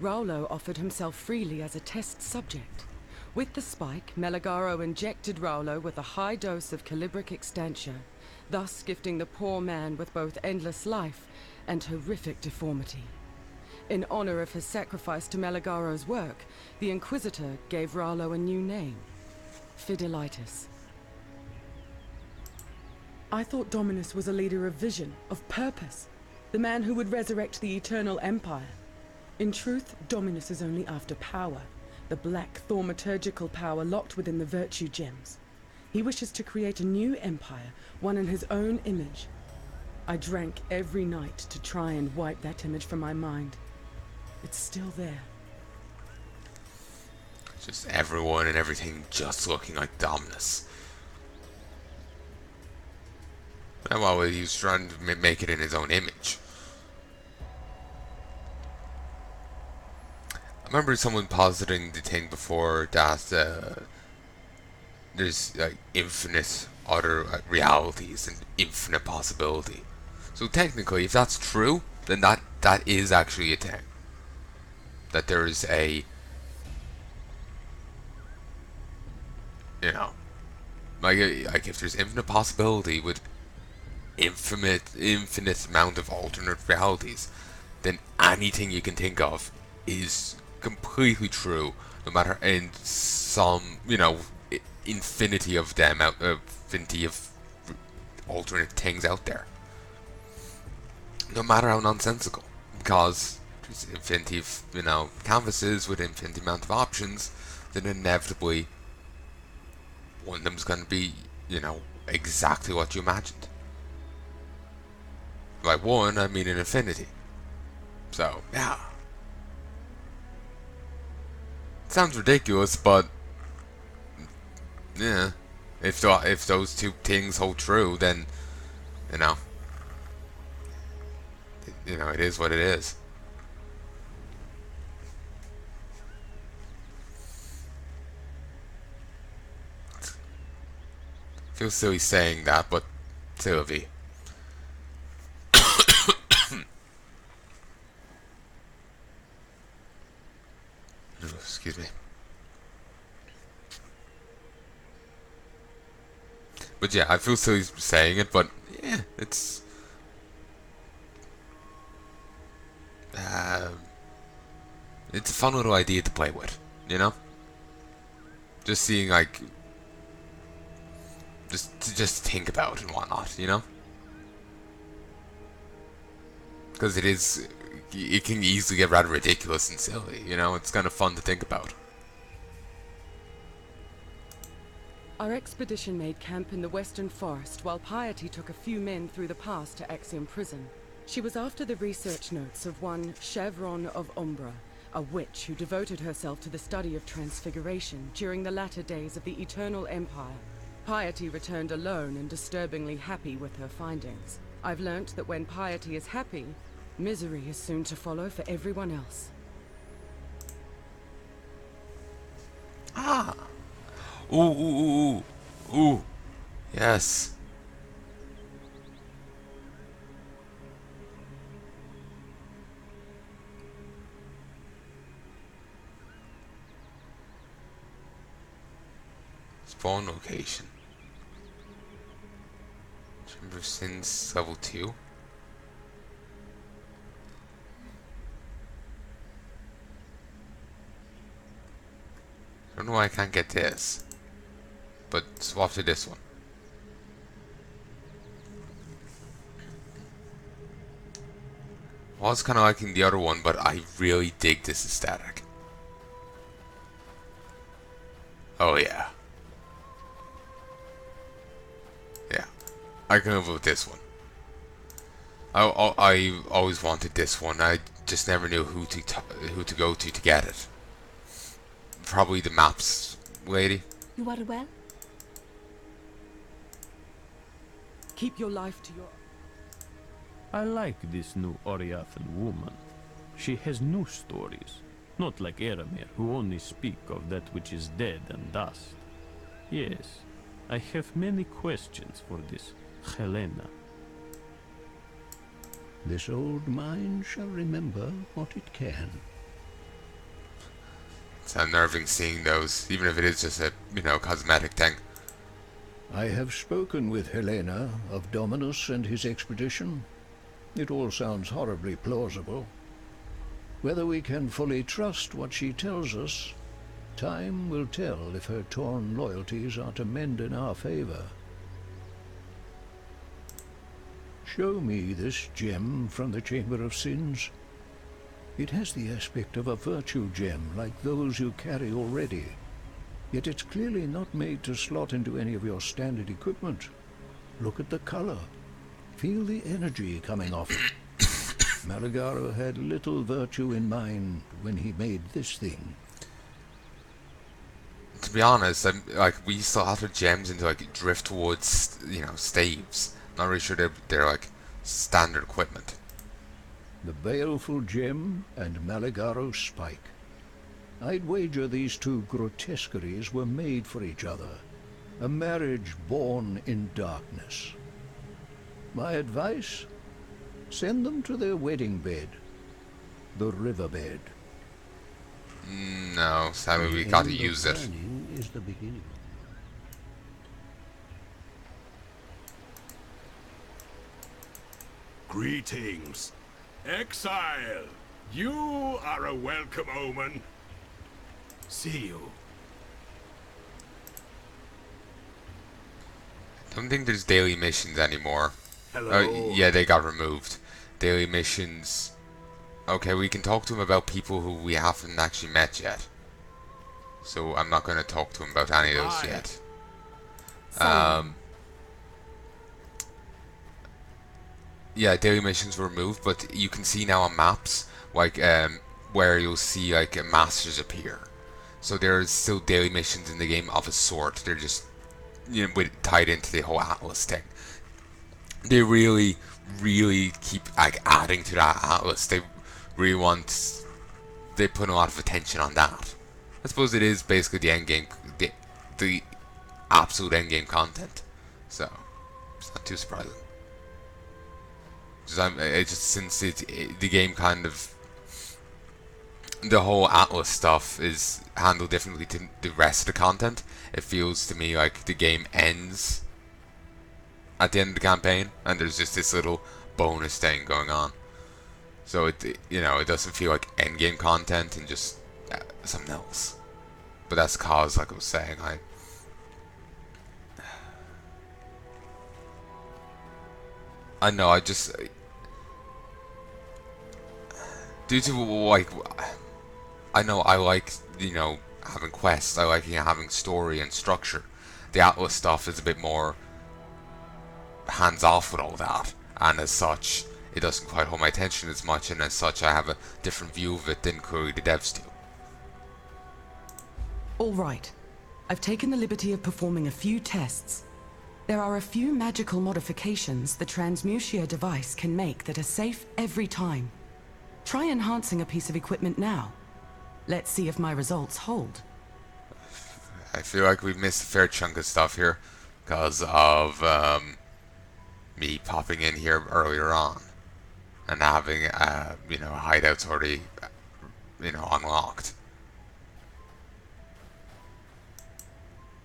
Raulo offered himself freely as a test subject. With the spike, Meligaro injected Raulo with a high dose of calibric extantia, thus gifting the poor man with both endless life and horrific deformity. In honor of his sacrifice to Meligaro's work, the Inquisitor gave Raulo a new name, Fidelitas. I thought Dominus was a leader of vision, of purpose, the man who would resurrect the Eternal Empire. In truth, Dominus is only after power, the black thaumaturgical power locked within the virtue gems. He wishes to create a new empire, one in his own image. I drank every night to try and wipe that image from my mind. It's still there. Just everyone and everything just looking like Dominus. And well, he was trying to make it in his own image. I remember someone positing the thing before that there's like infinite other realities and infinite possibility. So technically, if that's true, then that is actually a thing. That there is a, you know, like if there's infinite possibility with infinite amount of alternate realities, then anything you can think of is completely true, no matter in some, you know, infinity of them infinity of alternate things out there, no matter how nonsensical, because there's infinity of, you know, canvases with infinite amount of options, then inevitably one of them's going to be, you know, exactly what you imagined. By one, I mean an infinity. So, yeah. Sounds ridiculous, but yeah, if those two things hold true, then you know, it is what it is. Feels silly saying that, but Sylvie. Excuse me. But yeah, I feel silly saying it, but yeah, it's a fun little idea to play with, you know? Just seeing, like, just think about and whatnot, you know? Because it can easily get rather ridiculous and silly, you know? It's kind of fun to think about. Our expedition made camp in the Western Forest while Piety took a few men through the pass to Axiom Prison. She was after the research notes of one Chevron of Umbra, a witch who devoted herself to the study of transfiguration during the latter days of the Eternal Empire. Piety returned alone and disturbingly happy with her findings. I've learnt that when Piety is happy, misery is soon to follow for everyone else. Ah! Ooh, ooh, ooh, ooh. Ooh. Yes. Spawn location. Chamber of Sins level 2. I don't know why I can't get this. But swap to this one. I was kind of liking the other one, but I really dig this aesthetic. Oh yeah. Yeah. I can live with this one. I always wanted this one. I just never knew who to go to get it. Probably the maps lady. You are well? Keep your life to your... I like this new Oriathan woman. She has new stories, not like Eramir, who only speak of that which is dead and dust. Yes, I have many questions for this Helena. This old mind shall remember what it can. It's unnerving seeing those, even if it is just a, cosmetic thing. I have spoken with Helena of Dominus and his expedition. It all sounds horribly plausible. Whether we can fully trust what she tells us, time will tell if her torn loyalties are to mend in our favor. Show me this gem from the Chamber of Sins. It has the aspect of a virtue gem, like those you carry already. Yet it's clearly not made to slot into any of your standard equipment. Look at the color. Feel the energy coming off it. Malagaro had little virtue in mind when he made this thing. To be honest, we used a lot of gems into driftwood, staves. Not really sure they're standard equipment. The baleful gem and Malagaro spike. I'd wager these two grotesqueries were made for each other. A marriage born in darkness. My advice? Send them to their wedding bed. The riverbed. No, Sammy, we gotta use it. Is the beginning. Greetings. Exile, you are a welcome omen. See you. I don't think there's daily missions anymore. Hello. Yeah, they got removed. Daily missions. Okay, we can talk to him about people who we haven't actually met yet. So I'm not going to talk to him about any of those yet. Yeah, daily missions were removed, but you can see now on maps, where you'll see masters appear. So there's still daily missions in the game of a sort. They're just tied into the whole Atlas thing. They really, really keep adding to that Atlas. They really they put a lot of attention on that. I suppose it is basically the end game, the absolute end game content. So it's not too surprising. Since the game kind of, the whole Atlas stuff is handled differently to the rest of the content, it feels to me like the game ends at the end of the campaign, and there's just this little bonus thing going on. So it doesn't feel like end game content and just something else. But that's cause, like I was saying, I know, due to I know I like having quests. I like having story and structure. The Atlas stuff is a bit more hands off with all that, and as such, it doesn't quite hold my attention as much. And as such, I have a different view of it than clearly the devs do. All right. I've taken the liberty of performing a few tests. There are a few magical modifications the transmutia device can make that are safe every time. Try enhancing a piece of equipment now. Let's see if my results hold. I feel like we've missed a fair chunk of stuff here because of me popping in here earlier on and having hideouts already unlocked.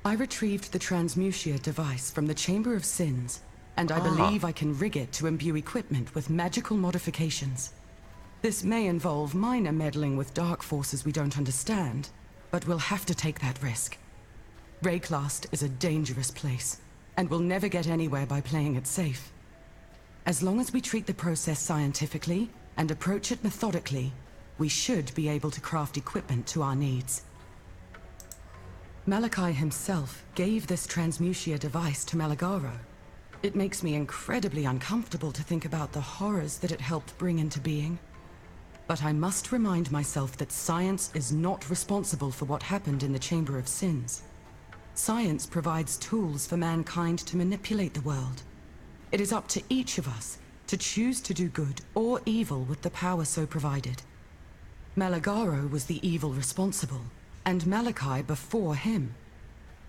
I retrieved the transmutia device from the Chamber of Sins, and I believe I can rig it to imbue equipment with magical modifications. This may involve minor meddling with dark forces we don't understand, but we'll have to take that risk. Rayclast is a dangerous place, and we'll never get anywhere by playing it safe. As long as we treat the process scientifically and approach it methodically, we should be able to craft equipment to our needs. Malachi himself gave this transmutia device to Malagaro. It makes me incredibly uncomfortable to think about the horrors that it helped bring into being. But I must remind myself that science is not responsible for what happened in the Chamber of Sins. Science provides tools for mankind to manipulate the world. It is up to each of us to choose to do good or evil with the power so provided. Malagaro was the evil responsible, and Malachi before him.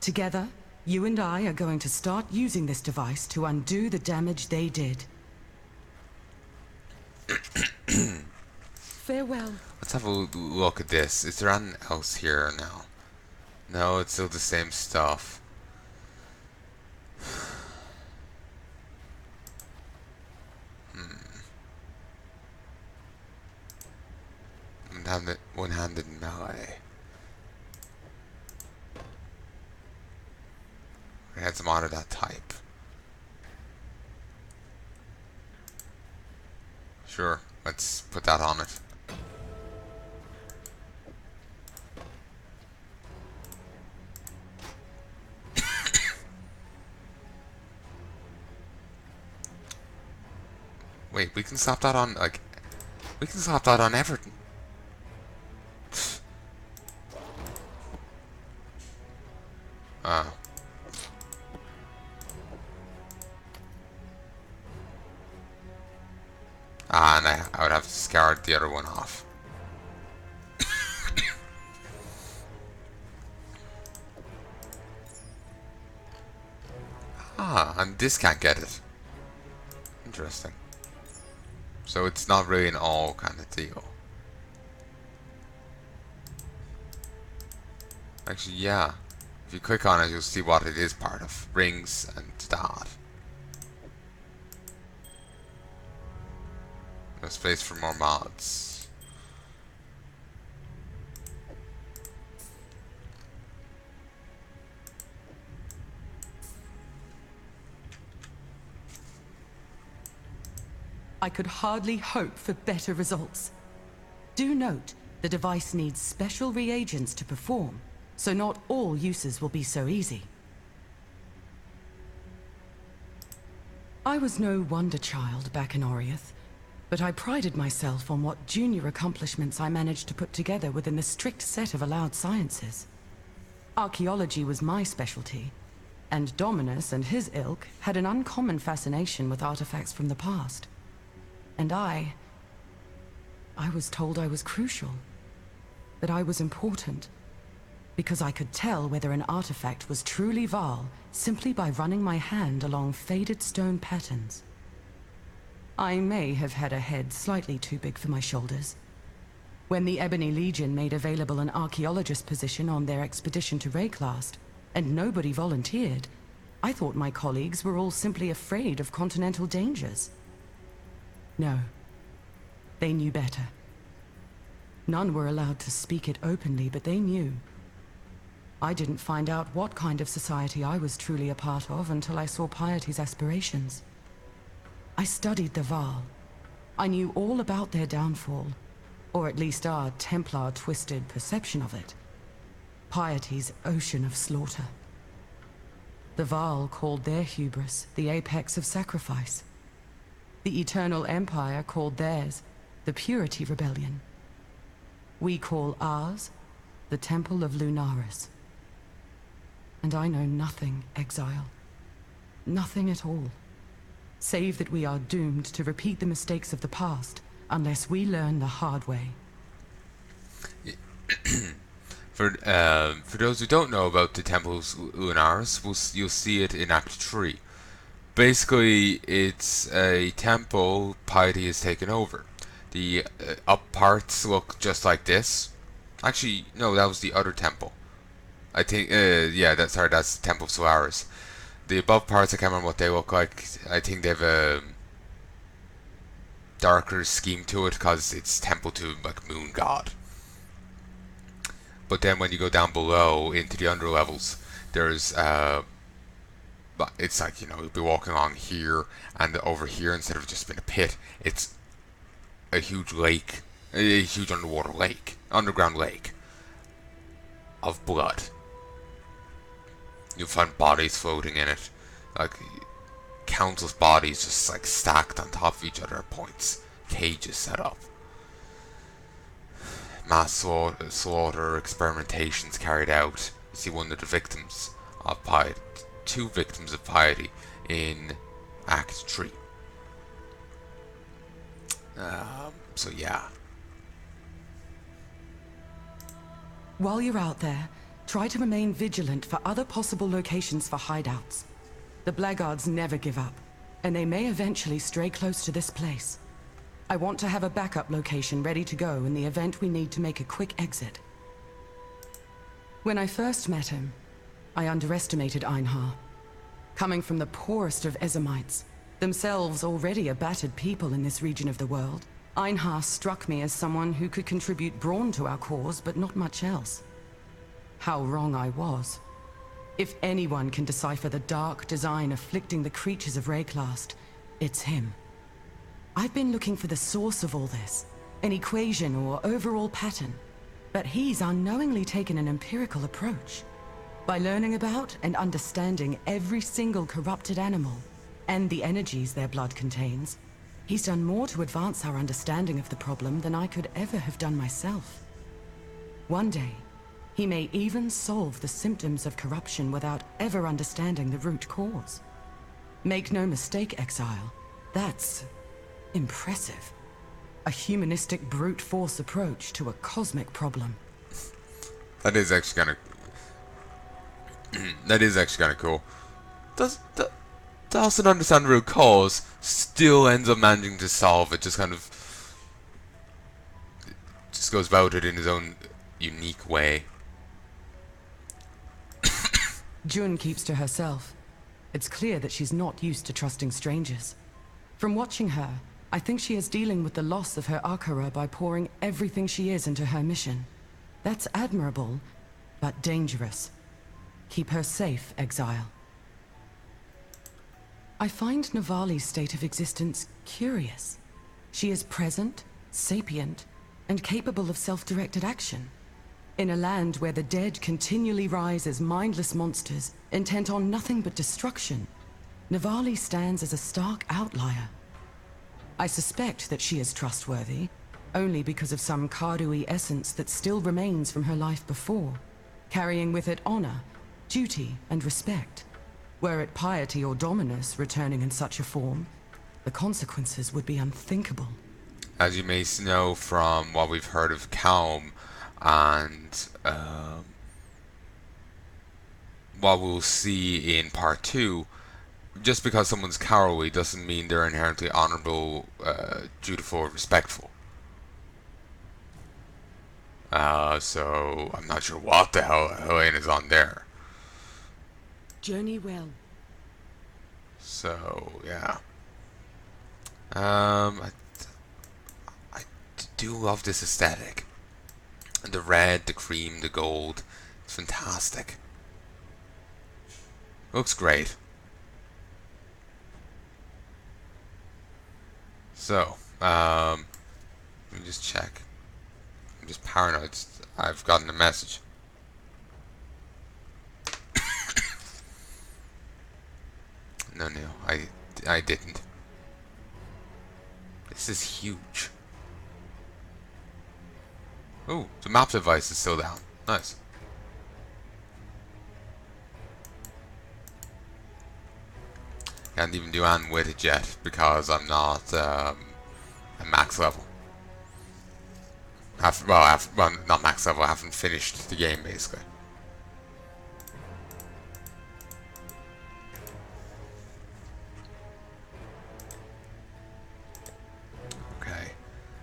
Together, you and I are going to start using this device to undo the damage they did. Farewell. Let's have a look at this. Is there anything else here now? No, it's still the same stuff. One-handed melee. We had some out of that type. Sure, let's put that on it. Wait, we can slap that on, like, we can slap that on everything. Oh. Ah, and I would have to scar the other one off. Ah, and this can't get it. Interesting. So it's not really an all kind of deal. Actually, yeah. If you click on it, you'll see what it is part of. Rings and that. No space for more mods. I could hardly hope for better results. Do note, the device needs special reagents to perform, so not all uses will be so easy. I was no wonder child back in Oriath, but I prided myself on what junior accomplishments I managed to put together within the strict set of allowed sciences. Archaeology was my specialty, and Dominus and his ilk had an uncommon fascination with artifacts from the past. And I was told I was crucial, that I was important, because I could tell whether an artifact was truly Val simply by running my hand along faded stone patterns. I may have had a head slightly too big for my shoulders. When the Ebony Legion made available an archaeologist position on their expedition to Rayclast, and nobody volunteered, I thought my colleagues were all simply afraid of continental dangers. No, they knew better. None were allowed to speak it openly, but they knew. I didn't find out what kind of society I was truly a part of until I saw Piety's aspirations. I studied the Val. I knew all about their downfall, or at least our Templar-twisted perception of it. Piety's ocean of slaughter. The Val called their hubris the apex of sacrifice. The Eternal Empire called theirs the Purity Rebellion. We call ours the Temple of Lunaris. And I know nothing, Exile. Nothing at all. Save that we are doomed to repeat the mistakes of the past unless we learn the hard way. For those who don't know about the Temple of Lunaris, you'll see it in Act 3. Basically, it's a temple Piety has taken over. The up parts look just like this. Actually, no, that was the other temple. I think, yeah, that's the Temple of Solaris. The above parts, I can't remember what they look like. I think they have a darker scheme to it because it's temple to, like, Moon God. But then when you go down below into the under levels, there's it's like, you know, you'll be walking along here, and over here, instead of just being a pit, it's a huge lake, a huge underground lake of blood. You'll find bodies floating in it, like countless bodies just like stacked on top of each other at points, cages set up. Mass slaughter experimentations carried out. You see one of the victims of Piety, two victims of Piety in Act 3. So yeah. While you're out there, try to remain vigilant for other possible locations for hideouts. The blackguards never give up, and they may eventually stray close to this place. I want to have a backup location ready to go in the event we need to make a quick exit. When I first met him, I underestimated Einhar. Coming from the poorest of Ezamites, themselves already a battered people in this region of the world, Einhar struck me as someone who could contribute brawn to our cause, but not much else. How wrong I was. If anyone can decipher the dark design afflicting the creatures of Rayclast, it's him. I've been looking for the source of all this, an equation or overall pattern, but he's unknowingly taken an empirical approach. By learning about and understanding every single corrupted animal, and the energies their blood contains, he's done more to advance our understanding of the problem than I could ever have done myself. One day, he may even solve the symptoms of corruption without ever understanding the root cause. Make no mistake, Exile, that's impressive. A humanistic brute force approach to a cosmic problem. That is actually kind of... that is actually kind of cool. Doesn't understand the root cause, still ends up managing to solve it, just kind of... just goes about it in his own unique way. Jun keeps to herself. It's clear that she's not used to trusting strangers. From watching her, I think she is dealing with the loss of her Akara by pouring everything she is into her mission. That's admirable, but dangerous. Keep her safe, Exile. I find Navali's state of existence curious. She is present, sapient, and capable of self-directed action. In a land where the dead continually rise as mindless monsters, intent on nothing but destruction, Navali stands as a stark outlier. I suspect that she is trustworthy, only because of some Kardui essence that still remains from her life before, carrying with it honor, duty, and respect. Were it piety or dominus returning in such a form, the consequences would be unthinkable. As you may know from what we've heard of Calm, and what we'll see in part 2, just because someone's cowardly doesn't mean they're inherently honorable, dutiful, or respectful. So I'm not sure what the hell Helena's on there. Journey well. So yeah. I do love this aesthetic. The red, the cream, the gold. It's fantastic. Looks great. So, let me just check. I'm just paranoid. I've gotten a message. No, I didn't. This is huge. Oh, the map device is still down. Nice. Can't even do anything with it yet because I'm not at max level. Well, not max level. I haven't finished the game basically. Okay.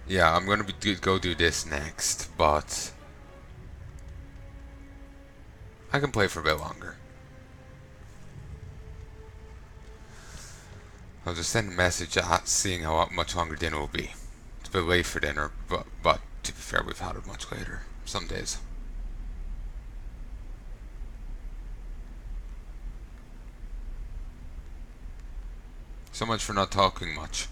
Yeah, I'm gonna go do this next, but I can play for a bit longer. I'll just send a message seeing how much longer dinner will be. It's a bit late for dinner, but to be fair, we've had it much later some days. So much for not talking much.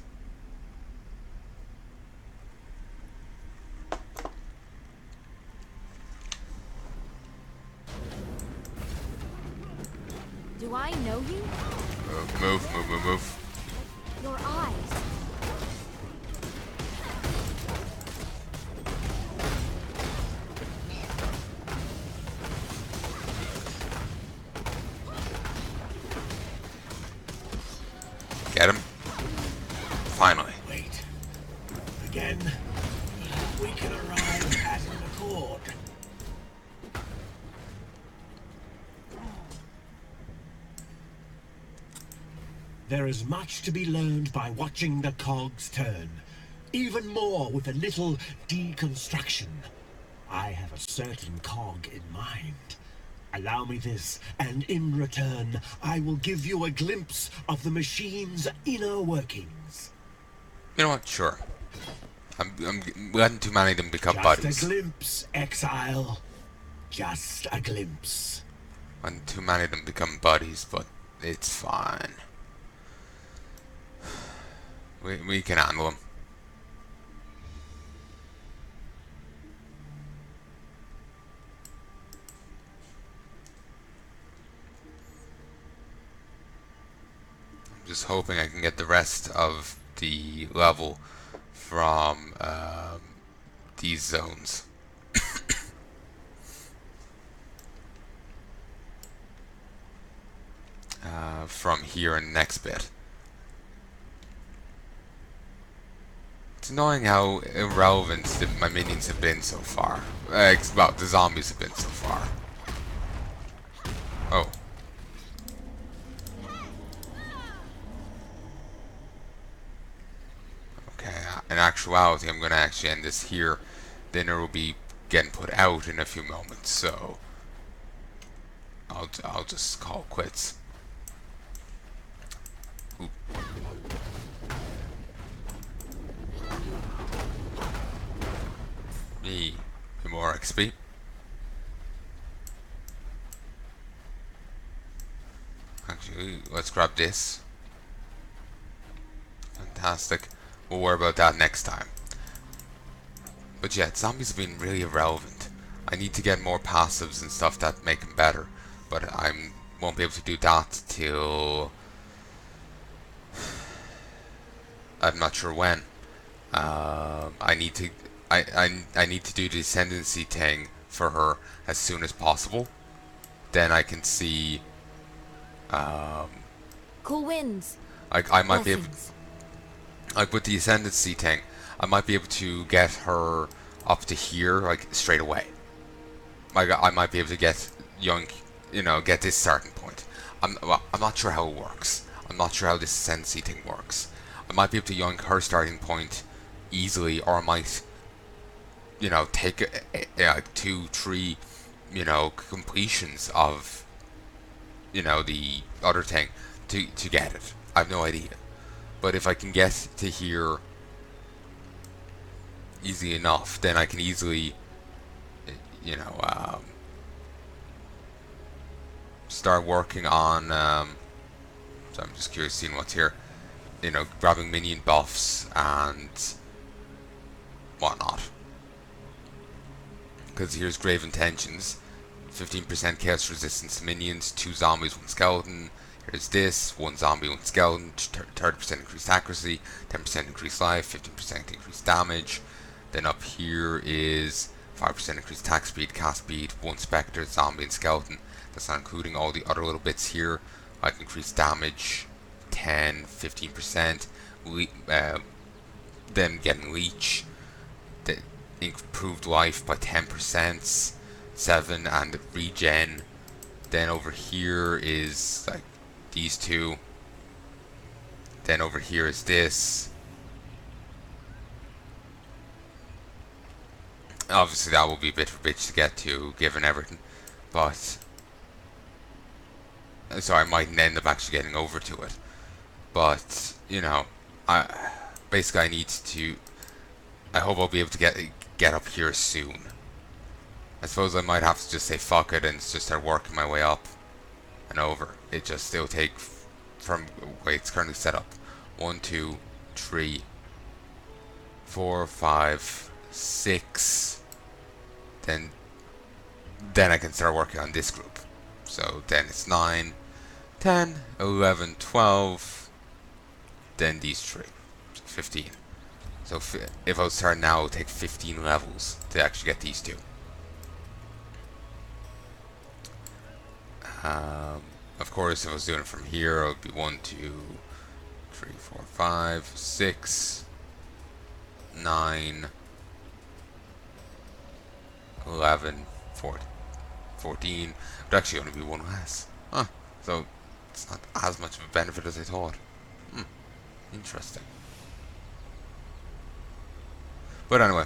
Do I know you? Move. Your eyes. Get him. Finally. Wait. Again? We can arrive at an accord. There is much to be learned by watching the cogs turn. Even more with a little deconstruction. I have a certain cog in mind. Allow me this, and in return, I will give you a glimpse of the machine's inner workings. You know what? Sure. I'm letting too many of them become Just buddies. a glimpse, Exile. Just a glimpse. Letting too many of them become buddies, but it's fine. We can handle them. I'm just hoping I can get the rest of the level from these zones. From here in the next bit. It's annoying how irrelevant my minions have been so far. Well, the zombies have been so far. Oh. Okay, in actuality, I'm going to actually end this here. Dinner will be getting put out in a few moments, so I'll just call quits. Ooh. Me, more XP. Actually, let's grab this. Fantastic. We'll worry about that next time. But yeah, zombies have been really irrelevant. I need to get more passives and stuff that make them better, but I won't be able to do that till I'm not sure when. I need to do the ascendancy thing for her as soon as possible. Then I can see. Cool winds. I might be able. Blessings. Like with the ascendancy thing, I might be able to get her up to here like straight away. Like I might be able to get get this starting point. I'm not sure how it works. I'm not sure how this ascendancy thing works. I might be able to yoink her starting point easily, or I might, take like 2, 3, completions of, the other thing to get it. I have no idea. But if I can get to here easy enough, then I can easily, start working on. So I'm just curious seeing what's here. Grabbing minion buffs and whatnot. Because here's Grave Intentions. 15% chaos resistance to minions, 2 zombies, 1 skeleton. Here's this, 1 zombie, 1 skeleton, 30% increased accuracy, 10% increased life, 15% increased damage. Then up here is 5% increased attack speed, cast speed, 1 spectre, zombie, and skeleton. That's not including all the other little bits here, like increased damage, 10, 15%, then getting leech, the improved life by 10%, 7, and regen. Then over here is like these 2. Then over here is this. Obviously that will be a bit of a bitch to get to, given everything, but so I might end up actually getting over to it. But I need to. I hope I'll be able to get up here soon. I suppose I might have to just say fuck it and just start working my way up and over. It'll take from the way it's currently set up. 1, 2, 3, 4, 5, 6. Then I can start working on this group. So then it's 9, 10, 11, 12. Then these 3. So 15. So if I was starting now, it would take 15 levels to actually get these 2. Of course, if I was doing it from here, it would be 1, 2, 3, 4, 5, 6, 9, 11, 14. It would actually only be 1 less. Huh. So it's not as much of a benefit as I thought. Interesting. But anyway,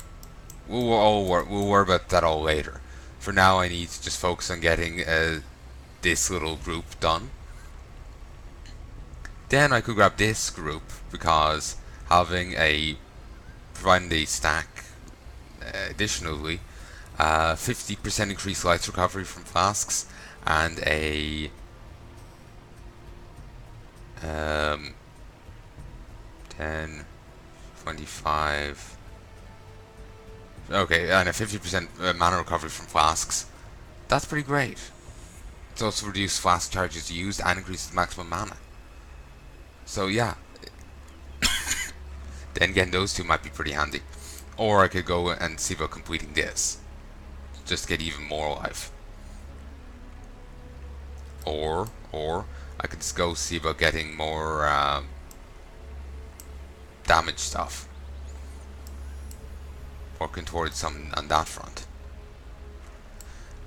we'll worry about that all later. For now, I need to just focus on getting this little group done. Then I could grab this group, because providing the stack additionally 50% increased lights recovery from flasks and a 10, 25. Okay, and a 50% mana recovery from flasks. That's pretty great. It's also reduced flask charges used and increases maximum mana. So yeah. Then getting those two might be pretty handy. Or I could go and see about completing this, just to get even more life. Or I could just go see about getting more damage stuff. Working towards something on that front.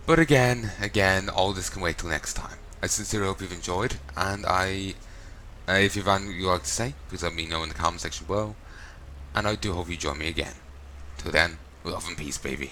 But again, all this can wait till next time. I sincerely hope you've enjoyed, and if you've anything you'd like to say, please let me know in the comment section below. And I do hope you join me again. Till then, love and peace, baby.